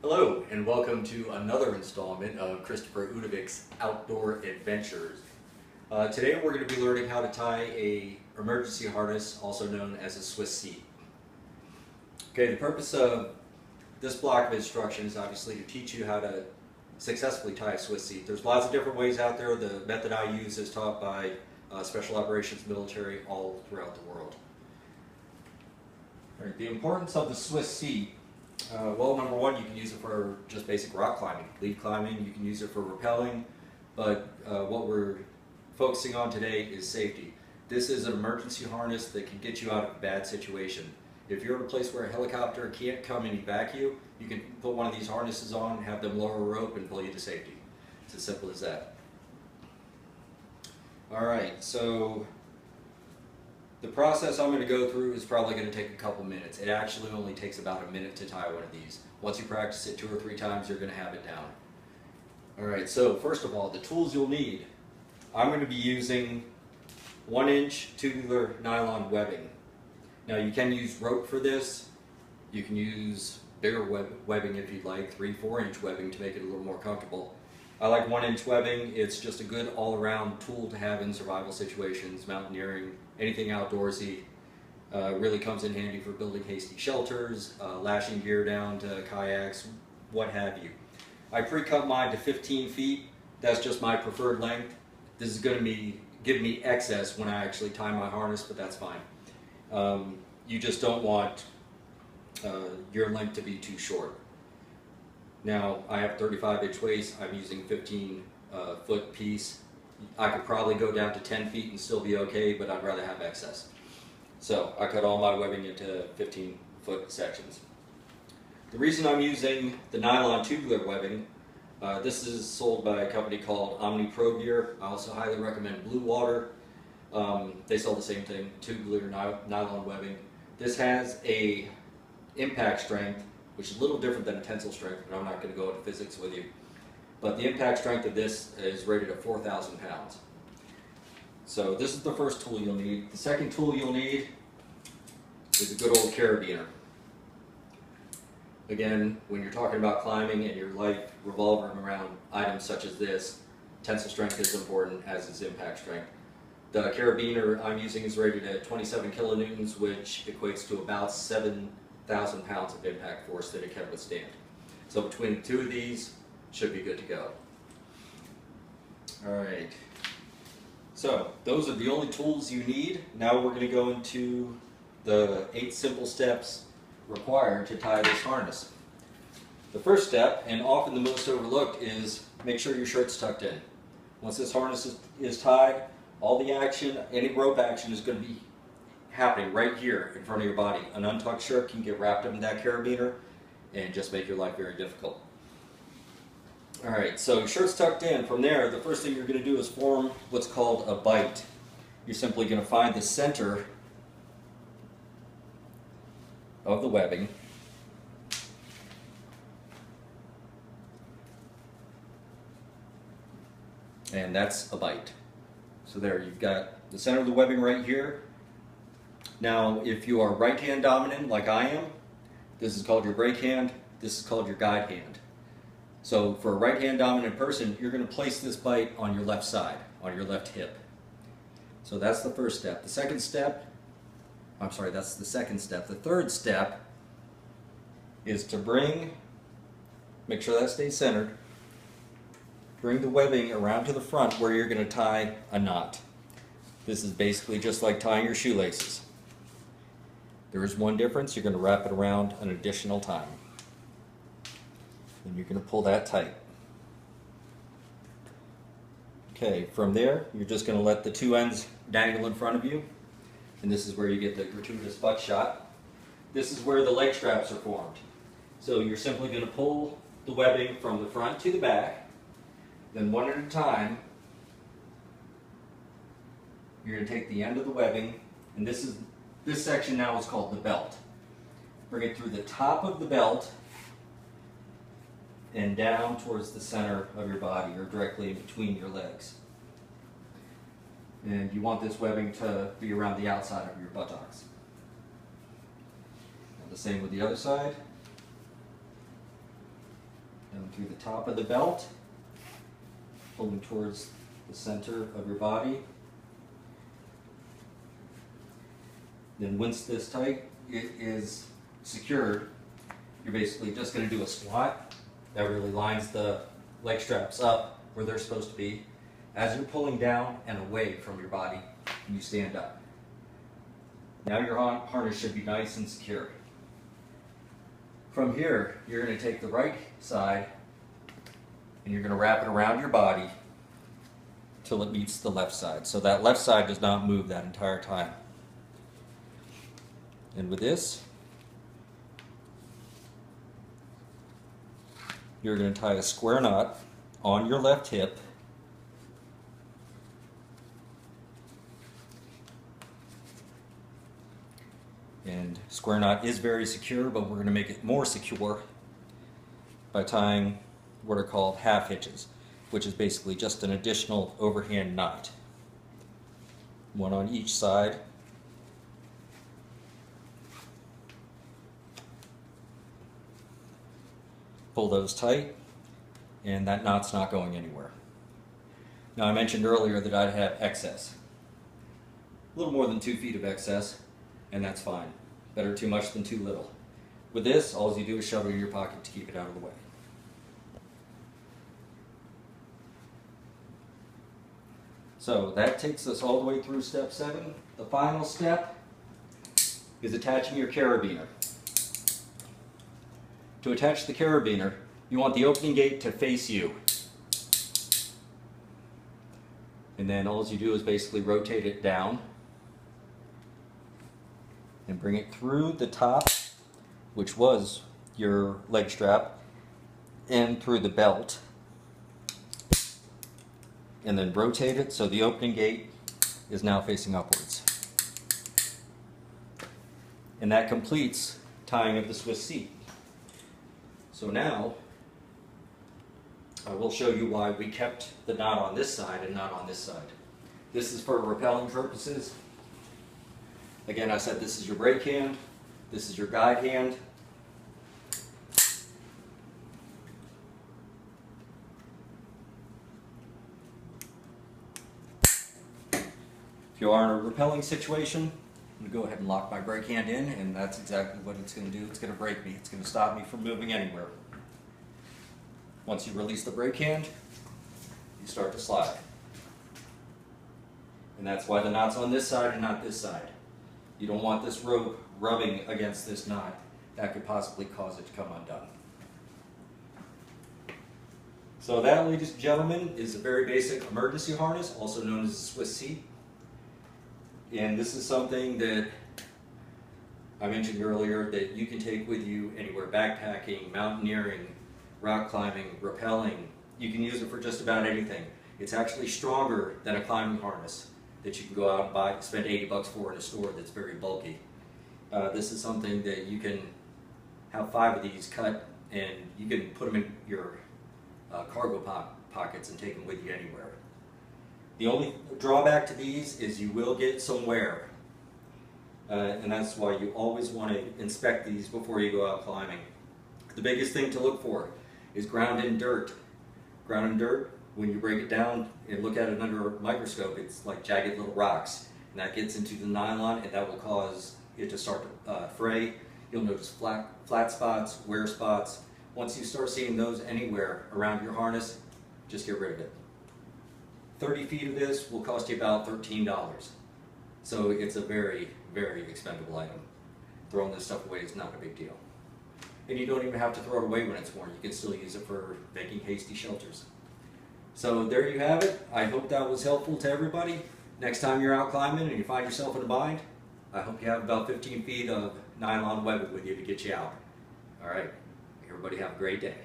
Hello, and welcome to another installment of Christopher Udovic's Outdoor Adventures. Today we're going to be learning how to tie a emergency harness, also known as a Swiss seat. Okay, the purpose of this block of instruction is obviously to teach you how to successfully tie a Swiss seat. There's lots of different ways out there. The method I use is taught by special operations military all throughout the world. All right, the importance of the Swiss seat. Well, number one, you can use it for just basic rock climbing, lead climbing. You can use it for rappelling, but what we're focusing on today is safety. This is an emergency harness that can get you out of a bad situation. If you're in a place where a helicopter can't come and evac you, you can put one of these harnesses on, have them lower a rope, and pull you to safety. It's as simple as that. All right, so the process I'm going to go through is probably going to take a couple minutes. It actually only takes about a minute to tie one of these. Once you practice it 2 or 3 times, you're going to have it down. Alright, so first of all, the tools you'll need. I'm going to be using 1-inch tubular nylon webbing. Now you can use rope for this. You can use bigger webbing if you'd like, 3-4 inch webbing to make it a little more comfortable. I like 1-inch webbing. It's just a good all-around tool to have in survival situations, mountaineering, anything outdoorsy. Really comes in handy for building hasty shelters, lashing gear down to kayaks, what have you. I pre-cut mine to 15 feet. That's just my preferred length. This is going to give me excess when I actually tie my harness, but that's fine. You just don't want your length to be too short. Now, I have 35-inch waist. I'm using 15-foot piece. I could probably go down to 10 feet and still be okay, but I'd rather have excess. So I cut all my webbing into 15-foot sections. The reason I'm using the nylon tubular webbing, this is sold by a company called Omni Pro Gear. I also highly recommend Blue Water. They sell the same thing, tubular nylon webbing. This has a impact strength, which is a little different than a tensile strength, but I'm not going to go into physics with you. But the impact strength of this is rated at 4,000 pounds. So this is the first tool you'll need. The second tool you'll need is a good old carabiner. Again, when you're talking about climbing and your life revolving around items such as this, tensile strength is important, as is impact strength. The carabiner I'm using is rated at 27 kilonewtons, which equates to about 7,000 pounds of impact force that it can withstand. So between the two of these, should be good to go. Alright, so those are the only tools you need. Now we're going to go into the 8 simple steps required to tie this harness. The first step, and often the most overlooked, is make sure your shirt's tucked in. Once this harness is tied, all the action, any rope action is going to be happening right here in front of your body. An untucked shirt can get wrapped up in that carabiner and just make your life very difficult. Alright, so shirt's tucked in. From there, the first thing you're going to do is form what's called a bite. You're simply going to find the center of the webbing. And that's a bite. So there, you've got the center of the webbing right here. Now, if you are right-hand dominant like I am, this is called your brake hand, this is called your guide hand. So for a right-hand dominant person, you're going to place this bite on your left side, on your left hip. So that's the first step. That's the second step. The third step is to make sure that stays centered, bring the webbing around to the front where you're going to tie a knot. This is basically just like tying your shoelaces. There is one difference: you're going to wrap it around an additional time. And you're going to pull that tight. Okay, from there, you're just going to let the 2 ends dangle in front of you. And this is where you get the gratuitous butt shot. This is where the leg straps are formed. So you're simply going to pull the webbing from the front to the back. Then one at a time, you're going to take the end of the webbing, and this section now is called the belt. Bring it through the top of the belt and down towards the center of your body, or directly in between your legs. And you want this webbing to be around the outside of your buttocks. And the same with the other side. Down through the top of the belt, pulling towards the center of your body. Then once this tight, it is secured, you're basically just going to do a squat. That really lines the leg straps up where they're supposed to be. As you're pulling down and away from your body, you stand up. Now your harness should be nice and secure. From here, you're going to take the right side and you're going to wrap it around your body till it meets the left side. So that left side does not move that entire time. And with this, you're going to tie a square knot on your left hip. And square knot is very secure, but we're going to make it more secure by tying what are called half hitches, which is basically just an additional overhand knot. One on each side. Pull those tight, and that knot's not going anywhere. Now, I mentioned earlier that I'd have excess. A little more than 2 feet of excess, and that's fine. Better too much than too little. With this, all you do is shove it in your pocket to keep it out of the way. So that takes us all the way through step 7. The final step is attaching your carabiner. To attach the carabiner, you want the opening gate to face you. And then all you do is basically rotate it down and bring it through the top, which was your leg strap, and through the belt. And then rotate it so the opening gate is now facing upwards. And that completes tying of the Swiss seat. So now, I will show you why we kept the knot on this side and not on this side. This is for rappelling purposes. Again, I said this is your brake hand, this is your guide hand. If you are in a rappelling situation, I'm going to go ahead and lock my brake hand in, and that's exactly what it's going to do. It's going to brake me. It's going to stop me from moving anywhere. Once you release the brake hand, you start to slide. And that's why the knot's on this side and not this side. You don't want this rope rubbing against this knot. That could possibly cause it to come undone. So that, ladies and gentlemen, is a very basic emergency harness, also known as a Swiss seat. And this is something that I mentioned earlier that you can take with you anywhere: backpacking, mountaineering, rock climbing, rappelling. You can use it for just about anything. It's actually stronger than a climbing harness that you can go out and buy, spend $80 for in a store that's very bulky. This is something that you can have 5 of these cut, and you can put them in your cargo pockets and take them with you anywhere. The only drawback to these is you will get some wear, and that's why you always want to inspect these before you go out climbing. The biggest thing to look for is ground in dirt. Ground in dirt, when you break it down and look at it under a microscope, it's like jagged little rocks, and that gets into the nylon, and that will cause it to start to fray. You'll notice flat spots, wear spots. Once you start seeing those anywhere around your harness, just get rid of it. 30 feet of this will cost you about $13. So it's a very, very expendable item. Throwing this stuff away is not a big deal. And you don't even have to throw it away when it's worn. You can still use it for making hasty shelters. So there you have it. I hope that was helpful to everybody. Next time you're out climbing and you find yourself in a bind, I hope you have about 15 feet of nylon webbing with you to get you out. All right. Everybody have a great day.